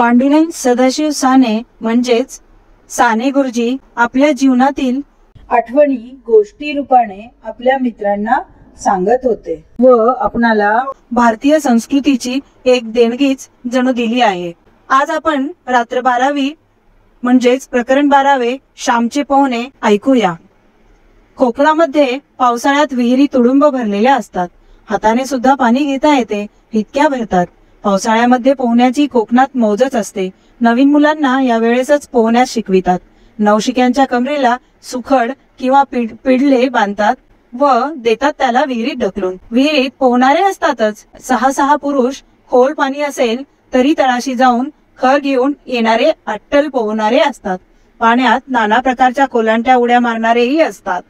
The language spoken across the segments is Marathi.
पांडुरंग सदाशिव साने म्हणजेच साने गुरुजी आपल्या जीवनातील आठवणी गोष्टी रूपाने आपल्या मित्रांना सांगत होते व आपणाला भारतीय संस्कृतीची एक देणगीच जणू दिली आहे। आज आपण रात्र 12वी म्हणजेच प्रकरण 12वे श्यामचे पोहणे ऐकूया। कोकणामध्ये पावसाळ्यात विहिरी तुडुंब भरलेल्या असतात, हाताने सुद्धा पाणी घेता येते इतक्या भरतात। पावसाळ्यामध्ये पोहण्याची कोकणात मौजच असते। नवीन मुलांना या वेळेसच पोहण्यास शिकवितात। नवशिक्यांच्या कमरेला सुखड किंवा पिडले बांधतात व देतात त्याला विहिरीत ढकलून। विहिरीत पोहणारे असतातच। 6 पुरुष खोल पाणी असेल तरी तळाशी जाऊन खर घेऊन येणारे अट्टल पोहणारे असतात। पाण्यात नाना प्रकारच्या कोलांट्या उड्या मारणारेही असतात।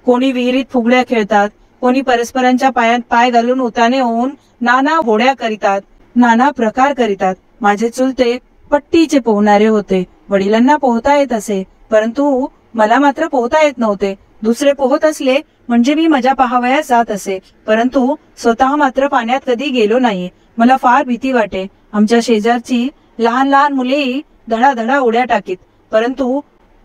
कोणी विहिरीत फुगड्या खेळतात, कोणी परस्परांच्या पायात पाय घालून उताने होऊन नाना होड्या करीतात, नाना प्रकार करीतात। माझे चुलते पट्टीचे पोहणारे होते। वडिलांना पोहता येत असे, परंतु मला मात्र पोहता येत नव्हते। दुसरे पोहत असले म्हणजे मी मजा पाहावयास जात असे, परंतु स्वतः मात्र पाण्यात कधी गेलो नाही। मला फार भीती वाटे। आमच्या शेजारची लहान लहान मुलेही धडाधडा उड्या टाकीत, परंतु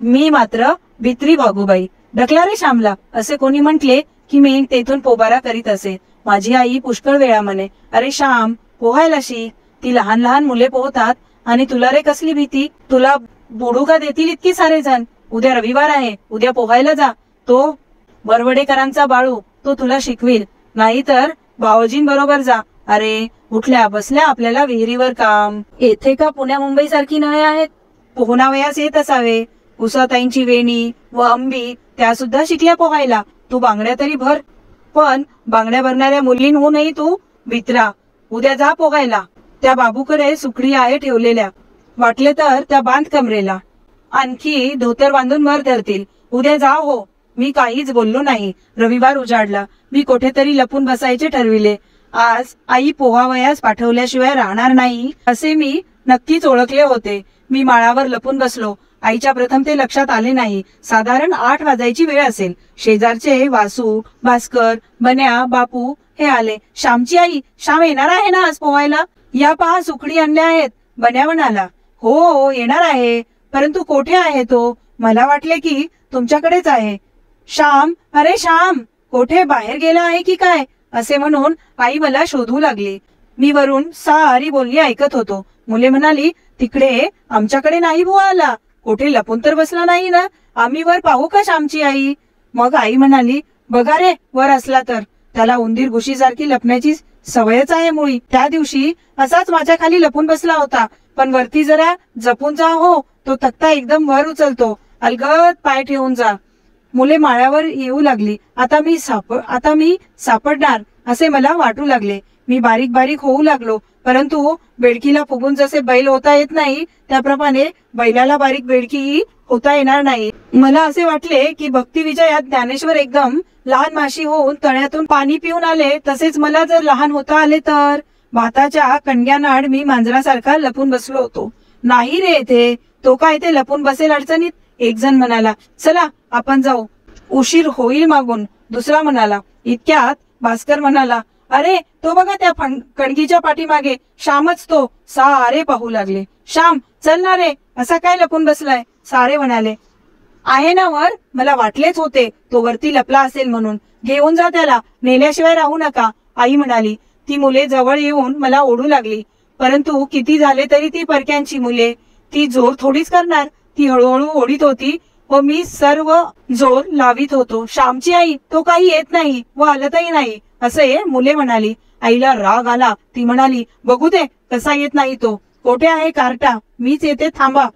मी मात्र भित्री बागुबाई। ढकला रे श्यामला असे कोणी म्हटले की मी तेथून पोबारा करीत असे। माझी आई पुष्कळ वेळा म्हणे, अरे श्याम पोहायला शिक, ती लहान लहान मुले पोहतात आणि तुला रे कसली भीती, तुला बुडू का देतील इतकी सारे जण। उद्या रविवार आहे, उद्या पोहायला जा, तो बरवडेकरांचा बाळू तो तुला शिकविल, नाहीतर भावजींबरोबर जा। अरे उठल्या बसल्या आपल्याला विहिरीवर काम। येथे का पुण्या मुंबई सारखी नळे आहेत, पोहणावयास येत असावे। उसाताईंची वेणी व अंबी त्या सुद्धा शिकल्या पोहायला, तू बांगड्या तरी भर। पण बांगड्या भरणाऱ्या मुलींहूनही तू भित्रा, उद्या जा पोहायला। त्या बाबूकडे सुकडी आहे ठेवलेल्या, वाटले तर त्या बांध कमरेला, आणखी धोतर बांधून मर धरतील, उद्या जा हो। मी काहीच बोललो नाही। रविवार उजाडला, मी कुठेतरी लपून बसायचे ठरविले। आज आई पोहावयास पाठवल्याशिवाय राहणार नाही असे मी नक्कीच ओळखले होते। मी माळावर लपून बसलो। आईच्या प्रथम ते लक्षात आले नाही। साधारण 8 वाजायची वेळ असेल। शेजारचे वासू, भास्कर, बन्या, बापू हे आले। श्यामची आई, श्याम येणार आहे ना आज पोहायला? या पहा सुकडी आणल्या आहेत। बन्या म्हणाला, हो येणार आहे, परंतु कोठे आहे तो? मला वाटले की तुमच्याकडेच आहे। श्याम, अरे श्याम कोठे बाहेर गेला आहे की काय असे म्हणून आई मला शोधू लागली। मी वरून सारी बोलणी ऐकत होतो। मुले म्हणाली, तिकडे आमच्याकडे नाही पोहायला, कोठे लपून तर बसला नाही ना, आम्ही वर पाहू का श्यामची आई? मग आई म्हणाली, बघा रे वर असला तर, त्याला उंदीर घुशीसारखी लपण्याची सवयच आहे मुळी। त्या दिवशी असाच माझ्या खाली लपून बसला होता, पण वरती जरा जपून जा हो, तो तक्ता एकदम वर उचलतो, अलगद पाय ठेवून जा। मुले माळ्यावर येऊ लागली। आता मी सापडणार असे मला वाटू लागले। मी बारीक बारीक होऊ लागलो, परंतु बेडकीला फुगून जसे बैल होता येत नाही त्याप्रमाणे बैलाला बारीक बेडकी होता येणार नाही। मला असे वाटले की भक्ती विजयात ज्ञानेश्वर एकदम लहान माशी होऊन तळ्यातून पाणी पिऊन आले, तसेच मला जर लहान होता आले तर। भाताच्या कणग्यानाड मी मांजरासारखा लपून बसलो होतो। नाही रे येथे, तो काय ते लपून बसेल अडचणीत? एक जण म्हणाला, चला आपण जाऊ, उशीर होईल मागून। दुसरा म्हणाला। इतक्यात भास्कर म्हणाला, अरे तो बघा त्या कणगीच्या पाठीमागे, श्यामच तो। सारे पाहू लागले। श्याम चल ना रे, असा काय लपून बसलाय? सारे म्हणाले, आहे ना वर, मला वाटलेच होते तो वरती लपला असेल म्हणून, घेऊन जा त्याला, नेल्याशिवाय राहू नका। आई म्हणाली। ती मुले जवळ येऊन मला ओढू लागली, परंतु किती झाले तरी ती परक्यांची मुले, ती जोर थोडीच करणार। ती हळूहळू ओढीत होती व मी सर्व जोर लावित होतो। श्यामची आई, तो काही येत नाही व हलतही नाही असे मुले म्हणाली। आईला राग आला। ती म्हणाली, बघू दे कसा येत नाही तो, कोठे आहे कार्टा, मीच येते, थांबा।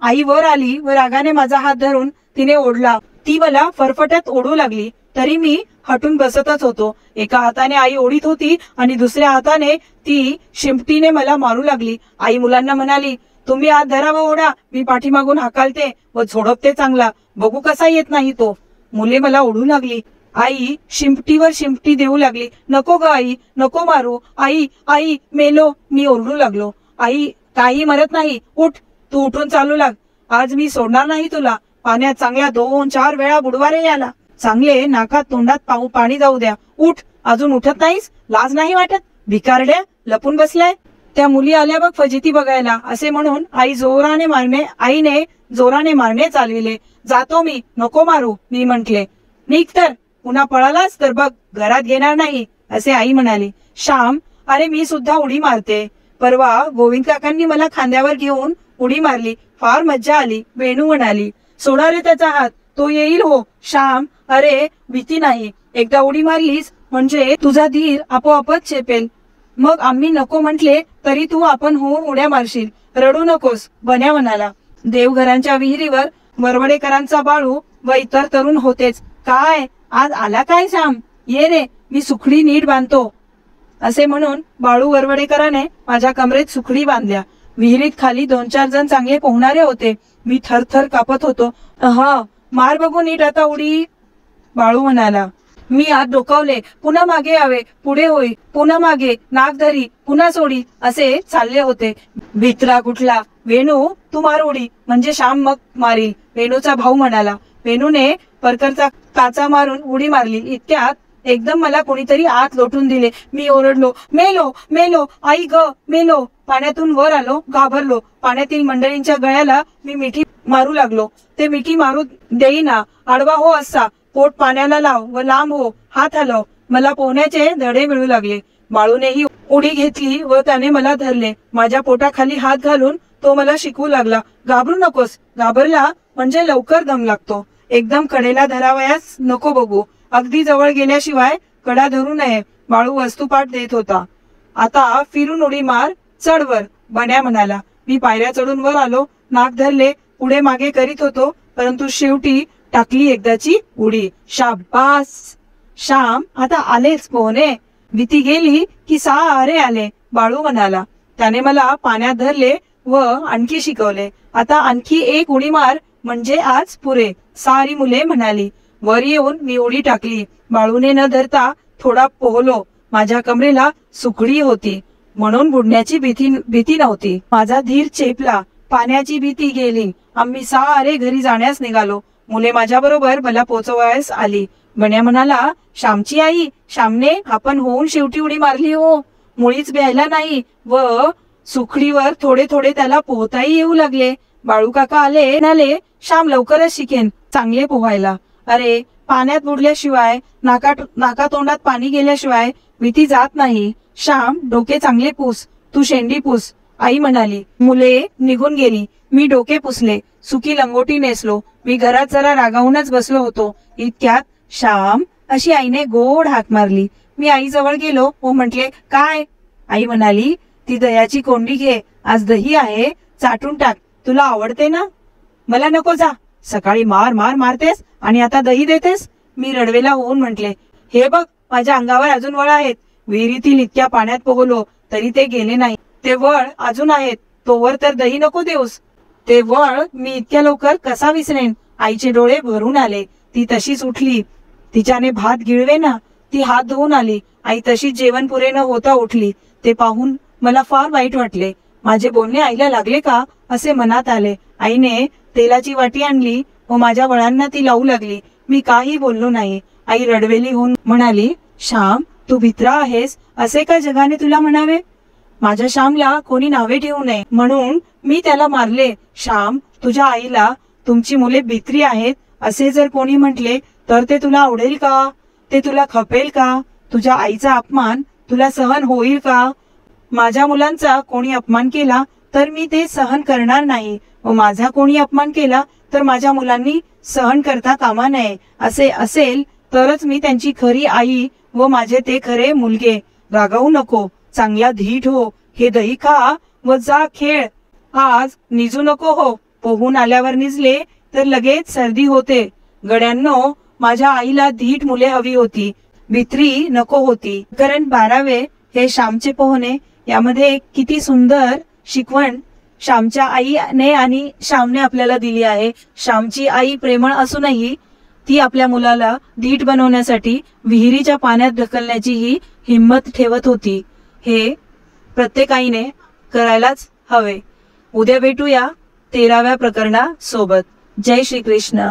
आई वर आली व रागाने माझा हात धरून तिने ओढला। ती मला फरफटत ओढू लागली, तरी मी हटून बसतच होतो। एका हाताने आई ओढीत होती आणि दुसऱ्या हाताने ती शिंपटीने मला मारू लागली। आई मुलांना म्हणाली, तुम्ही हात धरा व ओढा, मी पाठीमागून हाकालते व झोडपते चांगला, बघू कसा येत नाही तो। मुले मला ओढू लागली। आई शिंपटीवर शिंपटी देऊ लागली। नको ग आई, नको मारू, आई आई मेलो, मी ओरडू लागलो। आई काही मरत नाही, उठ, तू उठून चालू लाग, आज मी सोडणार नाही तुला। पाण्यात चांगल्या 2-4 वेळा बुडवा रे याला, चांगले नाकात तोंडात पाणी जाऊ द्या। उठ, अजून उठत नाहीस, लाज नाही वाटत? भिकारड्या लपून बसलाय। त्या मुली आल्या बघ फजिती बघायला, असे म्हणून आईने जोराने मारणे चालविले. जातो मी, नको मारू, मी म्हंटले. निघ तर, पुन्हा पळालास तर बघ घरात घेणार नाही, असे आई म्हणाली. श्याम, अरे मी सुद्धा उडी मारते. परवा गोविंद काकांनी मला खांद्यावर घेऊन उडी मारली, फार मज्जा आली. वेणू म्हणाली. सोडा रे त्याचा हात, तो येईल हो. श्याम, अरे भीती नाही, एकदा उडी मारलीस म्हणजे तुझा धीर आपोआपच चेपेल. मग आम्ही नको म्हटले तरी तू आपण होऊन उड्या मारशील, रडू नकोस, बन्या म्हणाला. देवघरांच्या विहिरीवर वरवडेकरांचा बाळू व इतर तरुण होतेच. काय आज आला काय श्याम, ये रे, मी सुखडी नीट बांधतो, असे म्हणून बाळू वरवडेकराने माझ्या कमरेत सुखडी बांधल्या. विहिरीत खाली 2-4 जण चांगले पोहणारे होते. मी थरथर कापत होतो. हा, मार बघू नीट आता उडी, बाळू म्हणाला. मी आत डोकावले. पुन्हा मागे यावे, पुढे होई, पुन्हा मागे, नाक धरी, पुन्हा सोडी, असे चालले होते. भित्रा कुठला, वेणू तू मार उडी, म्हणजे श्याम मग मारील, वेणूचा भाऊ म्हणाला. वेणूने परकरचा काचा मारून उडी मारली. इतक्यात एकदम मला कोणीतरी आत लोटून दिले. मी ओरडलो, मेलो मेलो, आई ग मेलो. पाण्यातून वर आलो, घाबरलो. पाण्यातील मंडळींच्या गळ्याला मी मिठी मारू लागलो. ते मिठी मारू देईना. आडवा हो असा, पोट पाण्याला लाव व लांब हो, हात हलव. मला पोहण्याचे धडे मिळू लागले. बाळूनेही उडी घेतली व त्याने मला धरले. माझ्या पोटाखाली हात घालून तो मला शिकवू लागला. घाबरू नकोस, घाबरला म्हणजे लवकर दम लागतो. एकदम कडेला धरावयास नको बघू, अगदी जवळ गेल्याशिवाय कडा धरू नये, बाळू वस्तुपाठ देत होता. आता फिरून उडी मार, चढ वर, बन्या म्हणाला. मी पायऱ्या चढून वर आलो. नाक धरले, पुढे मागे करीत होतो, परंतु शेवटी टाकली एकदाची उडी. शाबास श्याम, आता आलेच पोहणे. भीती गेली की सारे आले, बाळू म्हणाला. त्याने मला पाण्यात धरले व आणखी शिकवले. आता आणखी एक उडी मार म्हणजे आज पुरे, सारी मुले म्हणाली. वर येऊन मी उडी टाकली. बाळूने न धरता थोडा पोहलो. माझ्या कमरेला सुखडी होती म्हणून बुडण्याची भीती नव्हती. माझा धीर चेपला, पाण्याची भीती गेली. आम्ही सारे घरी जाण्यास निघालो. मुले माझ्या बरोबर मला पोचवायस आली. बन्या म्हणाला, श्यामची आई, श्यामने आपण होऊन शेवटी उडी मारली हो, मुळीच भ्यायला नाही व सुखडीवर थोडे थोडे त्याला पोहताही येऊ लागले. बाळू काका आले, श्याम लवकरच शिकेन चांगले पोहायला. अरे पाण्यात बुडल्याशिवाय, नाकातोंडात पाणी गेल्याशिवाय भीती जात नाही. श्याम, डोके चांगले पुस, तू शेंडी पुस, आई म्हणाली. मुले निघून गेली. मी डोके पुसले, सुकी लंगोटी नेसलो. मी घरात जरा रागावूनच बसलो होतो. इतक्यात श्याम, अशी आईने गोड हाक मारली. मी आई जवळ गेलो व म्हटले, काय? आई म्हणाली, ती दह्याची कोंडी घे, आज दही आहे, चाटून टाक, तुला आवडते ना. मला नको, जा, सकाळी मारतेस आणि आता दही देतेस. मी रडवेला होऊन म्हटले, हे बघ, माझ्या अंगावर अजून वळ आहेत. विहिरीतील इतक्या पाण्यात पोहलो तरी ते गेले नाही. ते वळ अजून आहेत, तोवर तर दही नको देऊस. ते वळ मी इतक्या लवकर कसा विसरेन. आईचे डोळे भरून आले. ती तशीच उठली. तिच्याने भात गिळवे ना. ती हात धुवून आली. आई तशीच जेवण पुरे न होता उठली. ते पाहून मला फार वाईट वाटले. माझे बोलणे आईला लागले का असे मनात आले. आईने तेलाची वाटी आणली व माझ्या वळांना ती लावू लागली. मी काही बोललो नाही. आई रडवेली होऊन म्हणाली, श्याम, तू भित्रा आहेस असे का जगाने तुला म्हणावे. माझ्या श्यामला कोणी नावे ठेवू नये म्हणून मी त्याला मारले. श्याम, तुझ्या आईला तुमची मुले भित्री आहेत असे जर कोणी म्हटले तर ते तुला आवडेल का? ते तुला खपेल का? तुझ्या आईचा अपमान तुला सहन होईल का? माझ्या मुलांचा कोणी अपमान केला तर मी ते सहन करणार नाही व माझा कोणी अपमान केला तर माझ्या मुलांनी सहन करता कामा नये. असे असेल तरच मी त्यांची खरी आई व माझे ते खरे मुलगे. रागावू नको, चांगला धीट हो, हे दही खा व जा खेळ. आज निजू नको हो, पोहून आल्यावर निजले तर लगेच सर्दी होते. गड्यांनो, माझ्या आईला धीट मुले हवी होती, भित्री नको होती. कारण 12वे हे श्यामचे पोहणे. यामध्ये किती सुंदर शिकवण श्यामच्या आईने आणि श्यामने आपल्याला दिली आहे. श्यामची आई प्रेमळ असूनही ती आपल्या मुलाला धीट बनवण्यासाठी विहिरीच्या पाण्यात ढकलण्याची ही हिंमत ठेवत होती. हे प्रत्येक आईने करायलाच हवे. उद्या भेटूया 13व्या प्रकरणासोबत. जय श्री कृष्ण.